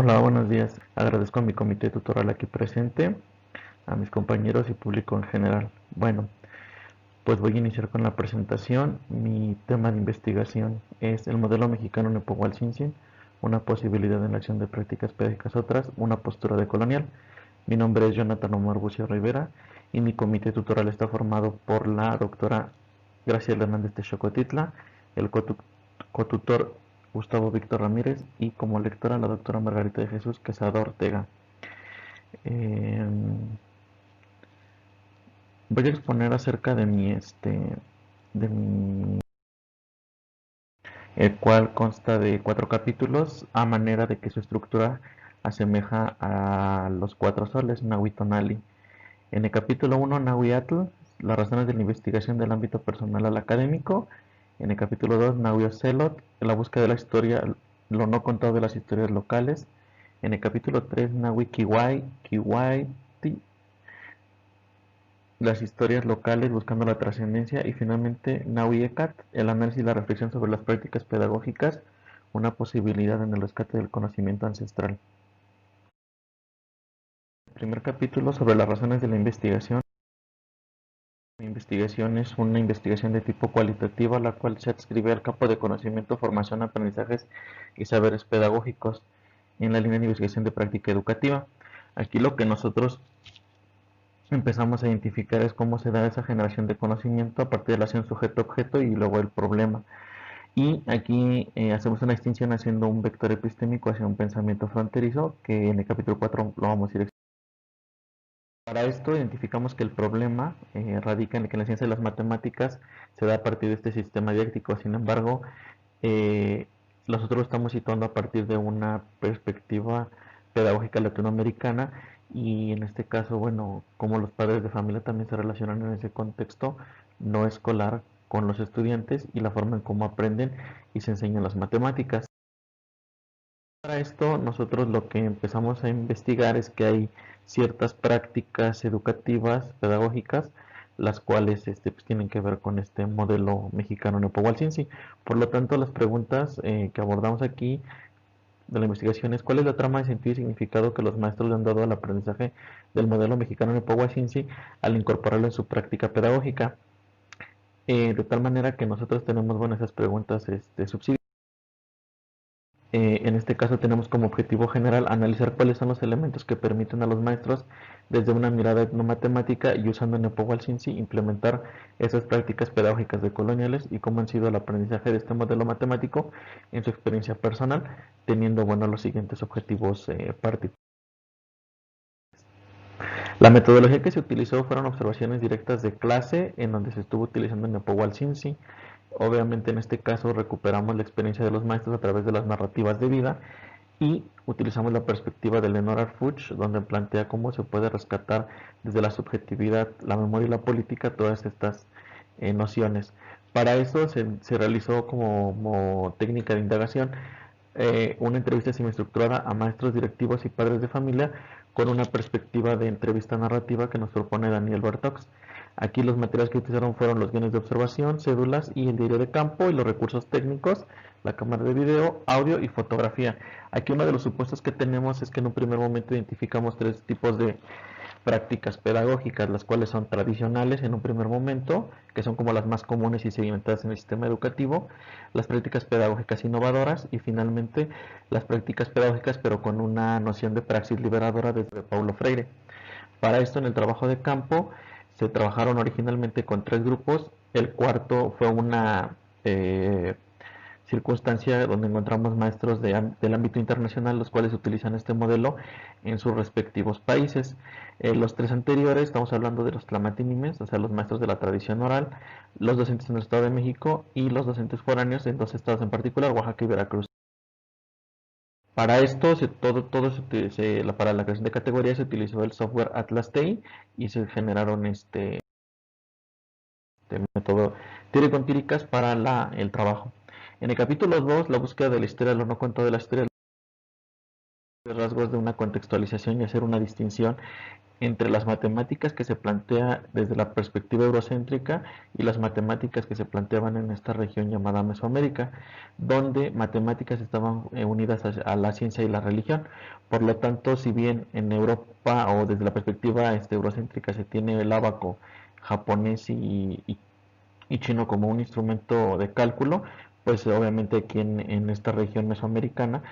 Hola, buenos días. Agradezco a mi comité tutoral aquí presente, a mis compañeros y público en general. Bueno, pues voy a iniciar con la presentación. Mi tema de investigación es el modelo mexicano Nepohualcíncinc, una posibilidad en la acción de prácticas pedagógicas otras, una postura decolonial. Mi nombre es Jonathan Omar Bucio Rivera y mi comité tutoral está formado por la doctora Graciela Hernández de Xocotitla, el cotutor Gustavo Víctor Ramírez y como lectora la doctora Margarita de Jesús Quesada Ortega. Eh, Voy a exponer acerca de mi el cual consta de 4 capítulos a manera de que su estructura asemeja a los 4 soles Nahuitonali. En el capítulo 1, Nahuiatl, las razones de la investigación del ámbito personal al académico. En el capítulo 2, Nahuiocelot, la búsqueda de la historia, lo no contado de las historias locales. En el capítulo 3, Nahui Kiwai, Kiwaiti, las historias locales buscando la trascendencia. Y finalmente, Nahui Ekat, el análisis y la reflexión sobre las prácticas pedagógicas, una posibilidad en el rescate del conocimiento ancestral. El primer capítulo sobre las razones de la investigación. Mi investigación es una investigación de tipo cualitativa, la cual se adscribe al campo de conocimiento, formación, aprendizajes y saberes pedagógicos en la línea de investigación de práctica educativa. Aquí lo que nosotros empezamos a identificar es cómo se da esa generación de conocimiento a partir de la acción sujeto-objeto y luego el problema. Y aquí hacemos una distinción haciendo un vector epistémico hacia un pensamiento fronterizo, que en el capítulo 4 lo vamos a ir. Para esto identificamos que el problema radica en que la ciencia de las matemáticas se da a partir de este sistema didáctico. Sin embargo, eh, nosotros lo estamos situando a partir de una perspectiva pedagógica latinoamericana y en este caso, bueno, como los padres de familia también se relacionan en ese contexto no escolar con los estudiantes y la forma en cómo aprenden y se enseñan las matemáticas. Para esto, nosotros lo que empezamos a investigar es que hay ciertas prácticas educativas, pedagógicas, las cuales pues, tienen que ver con este modelo mexicano Nepohualcíncinc. Por lo tanto, las preguntas que abordamos aquí de la investigación es cuál es la trama de sentido y significado que los maestros le han dado al aprendizaje del modelo mexicano Nepohualcíncinc al incorporarlo en su práctica pedagógica. De tal manera que nosotros tenemos, bueno, esas preguntas subsidiarias. En este caso tenemos como objetivo general analizar cuáles son los elementos que permiten a los maestros desde una mirada etnomatemática y usando Nepohualcíncinc implementar esas prácticas pedagógicas decoloniales y cómo han sido el aprendizaje de este modelo matemático en su experiencia personal, teniendo bueno los siguientes objetivos particulares. La metodología que se utilizó fueron observaciones directas de clase en donde se estuvo utilizando Nepohualcíncinc. Obviamente en este caso recuperamos la experiencia de los maestros a través de las narrativas de vida y utilizamos la perspectiva de Leonard Fuchs, donde plantea cómo se puede rescatar desde la subjetividad, la memoria y la política todas estas nociones. Para eso se realizó como técnica de indagación una entrevista semiestructurada a maestros directivos y padres de familia con una perspectiva de entrevista narrativa que nos propone Daniel Bartox. Aquí los materiales que utilizaron fueron los guiones de observación, cédulas y el diario de campo y los recursos técnicos, la cámara de video, audio y fotografía. Aquí uno de los supuestos que tenemos es que en un primer momento identificamos 3 tipos de prácticas pedagógicas, las cuales son tradicionales en un primer momento, que son como las más comunes y sedimentadas en el sistema educativo, las prácticas pedagógicas innovadoras y finalmente las prácticas pedagógicas pero con una noción de praxis liberadora desde Paulo Freire. Para esto en el trabajo de campo se trabajaron originalmente con 3 grupos, el cuarto fue una circunstancia donde encontramos maestros del ámbito internacional los cuales utilizan este modelo en sus respectivos países. Los 3 anteriores, estamos hablando de los tlamatinimes, o sea, los maestros de la tradición oral, los docentes en el Estado de México y los docentes foráneos en 2 estados en particular, Oaxaca y Veracruz. Para esto, para la creación de categorías se utilizó el software Atlas TI y se generaron método teórico-empíricas para el trabajo. En el capítulo 2, la búsqueda de la historia, lo no contado de la historia rasgos de una contextualización y hacer una distinción entre las matemáticas que se plantea desde la perspectiva eurocéntrica y las matemáticas que se planteaban en esta región llamada Mesoamérica, donde matemáticas estaban unidas a la ciencia y la religión. Por lo tanto, si bien en Europa o desde la perspectiva eurocéntrica se tiene el ábaco japonés y chino como un instrumento de cálculo, pues obviamente aquí en esta región mesoamericana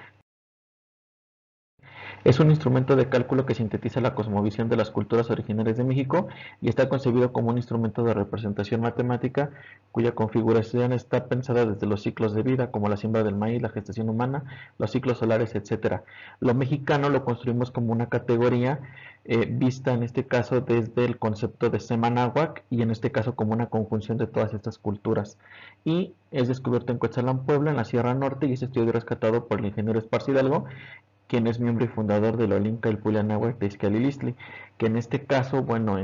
es un instrumento de cálculo que sintetiza la cosmovisión de las culturas originarias de México y está concebido como un instrumento de representación matemática cuya configuración está pensada desde los ciclos de vida, como la siembra del maíz, la gestación humana, los ciclos solares, etcétera. Lo mexicano lo construimos como una categoría vista en este caso desde el concepto de Semanáhuac y en este caso como una conjunción de todas estas culturas. Y es descubierto en Coetzalan, Puebla, en la Sierra Norte, y es estudio rescatado por el ingeniero Esparza Hidalgo, quien es miembro y fundador del Olinca el Pulianáhuac de Izcalli, que en este caso, bueno,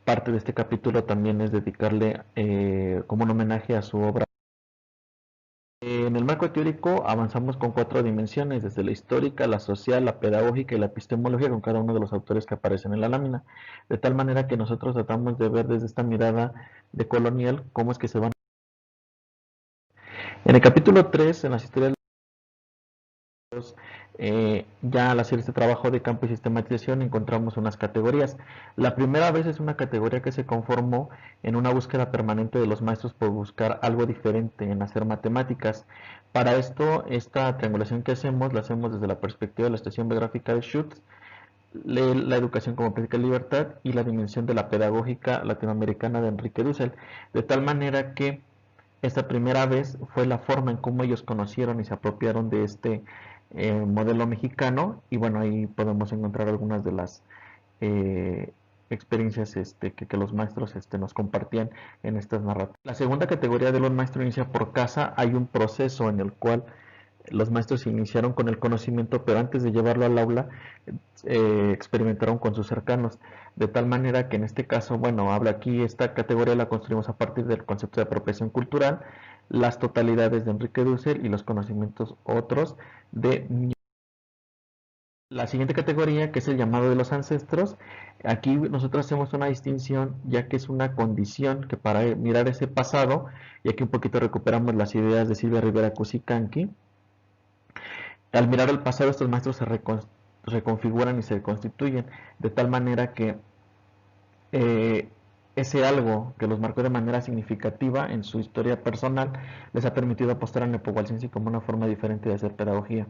parte de este capítulo también es dedicarle como un homenaje a su obra. En el marco teórico avanzamos con 4 dimensiones, desde la histórica, la social, la pedagógica y la epistemología, con cada uno de los autores que aparecen en la lámina, de tal manera que nosotros tratamos de ver desde esta mirada de colonial cómo es que se van. En el capítulo 3, en las historias ya al hacer este trabajo de campo y sistematización encontramos unas categorías. La primera vez es una categoría que se conformó en una búsqueda permanente de los maestros por buscar algo diferente en hacer matemáticas. Para esto, esta triangulación que hacemos la hacemos desde la perspectiva de la estación biográfica de Schutz, la educación como práctica de libertad y la dimensión de la pedagógica latinoamericana de Enrique Dussel, de tal manera que esta primera vez fue la forma en cómo ellos conocieron y se apropiaron de este modelo mexicano, y bueno, ahí podemos encontrar algunas de las eh, experiencias que los maestros nos compartían en estas narrativas. La segunda categoría de los maestros inicia por casa. Hay un proceso en el cual los maestros se iniciaron con el conocimiento, pero antes de llevarlo al aula experimentaron con sus cercanos, de tal manera que en este caso, bueno, habla aquí, esta categoría la construimos a partir del concepto de apropiación cultural, las totalidades de Enrique Dussel y los conocimientos otros de la siguiente categoría, que es el llamado de los ancestros. Aquí nosotros hacemos una distinción, ya que es una condición que para mirar ese pasado, y aquí un poquito recuperamos las ideas de Silvia Rivera Cusicanqui. Al mirar el pasado, estos maestros se reconfiguran y se constituyen de tal manera que ese algo que los marcó de manera significativa en su historia personal les ha permitido apostar a la nepohualcense como una forma diferente de hacer pedagogía.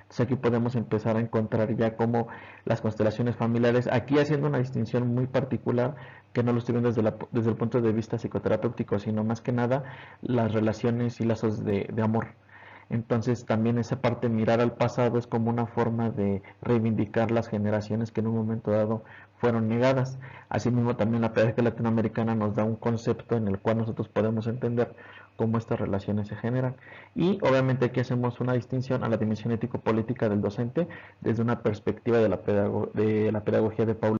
Entonces aquí podemos empezar a encontrar ya como las constelaciones familiares, aquí haciendo una distinción muy particular que no lo estoy viendo desde el punto de vista psicoterapéutico, sino más que nada las relaciones y lazos de amor. Entonces también esa parte, mirar al pasado, es como una forma de reivindicar las generaciones que en un momento dado fueron negadas. Asimismo también la pedagogía latinoamericana nos da un concepto en el cual nosotros podemos entender cómo estas relaciones se generan. Y obviamente aquí hacemos una distinción a la dimensión ético-política del docente desde una perspectiva de la pedagogía de Paulo,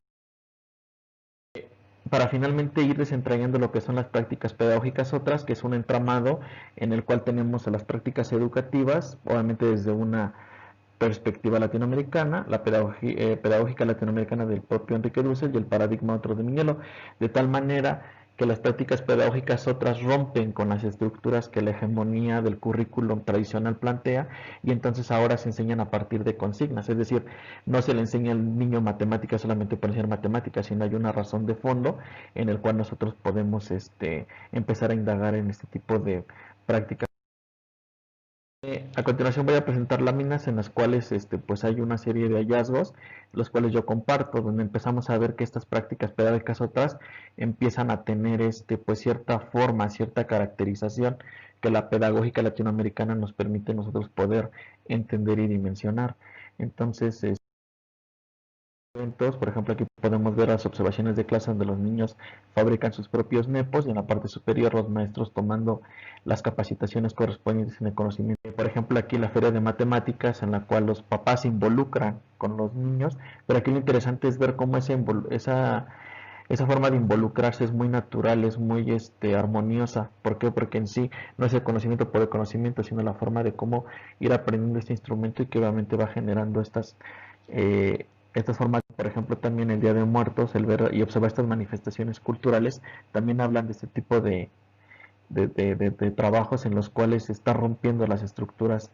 para finalmente ir desentrañando lo que son las prácticas pedagógicas otras, que es un entramado en el cual tenemos a las prácticas educativas, obviamente desde una perspectiva latinoamericana, la pedagógica latinoamericana del propio Enrique Dussel y el paradigma otro de Miñelo, de tal manera que las prácticas pedagógicas otras rompen con las estructuras que la hegemonía del currículum tradicional plantea, y entonces ahora se enseñan a partir de consignas, es decir, no se le enseña al niño matemáticas solamente por enseñar matemáticas, sino hay una razón de fondo en el cual nosotros podemos empezar a indagar en este tipo de prácticas. A continuación voy a presentar láminas en las cuales pues hay una serie de hallazgos, los cuales yo comparto, donde empezamos a ver que estas prácticas pedagógicas otras empiezan a tener pues cierta forma, cierta caracterización que la pedagógica latinoamericana nos permite nosotros poder entender y dimensionar. Entonces, por ejemplo, aquí podemos ver las observaciones de clase donde los niños fabrican sus propios nepos, y en la parte superior los maestros tomando las capacitaciones correspondientes en el conocimiento. Por ejemplo, aquí la feria de matemáticas en la cual los papás se involucran con los niños, pero aquí lo interesante es ver cómo esa esa forma de involucrarse es muy natural, es muy armoniosa. ¿Por qué? Porque en sí no es el conocimiento por el conocimiento, sino la forma de cómo ir aprendiendo este instrumento y que obviamente va generando estas formas. Por ejemplo, también el Día de Muertos, el ver y observar estas manifestaciones culturales, también hablan de este tipo de trabajos en los cuales se está rompiendo las estructuras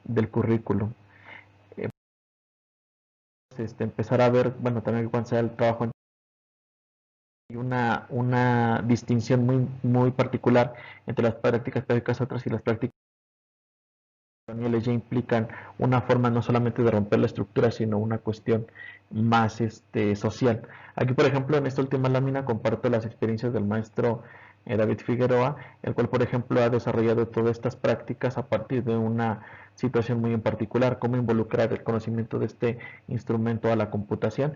del currículum. Empezar a ver, bueno, también cuando sea el trabajo, hay una distinción muy particular entre las prácticas pedagógicas otras y las prácticas ya implican una forma no solamente de romper la estructura, sino una cuestión más social. Aquí, por ejemplo, en esta última lámina comparto las experiencias del maestro David Figueroa, el cual, por ejemplo, ha desarrollado todas estas prácticas a partir de una situación muy en particular, cómo involucrar el conocimiento de este instrumento a la computación.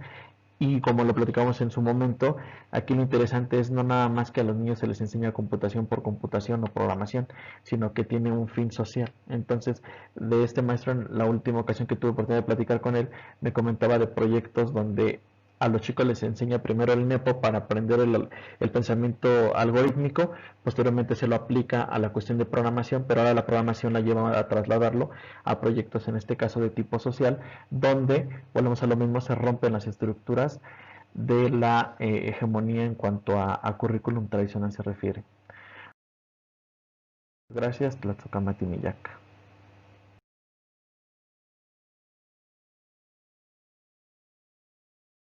Y como lo platicamos en su momento, aquí lo interesante es no nada más que a los niños se les enseña computación por computación o programación, sino que tiene un fin social. Entonces, de este maestro, en la última ocasión que tuve oportunidad de platicar con él, me comentaba de proyectos donde a los chicos les enseña primero el NEPO para aprender el pensamiento algorítmico, posteriormente se lo aplica a la cuestión de programación, pero ahora la programación la lleva a trasladarlo a proyectos, en este caso de tipo social, donde, volvemos a lo mismo, se rompen las estructuras de la hegemonía en cuanto a currículum tradicional se refiere. Gracias, Tlatzocamati Millac.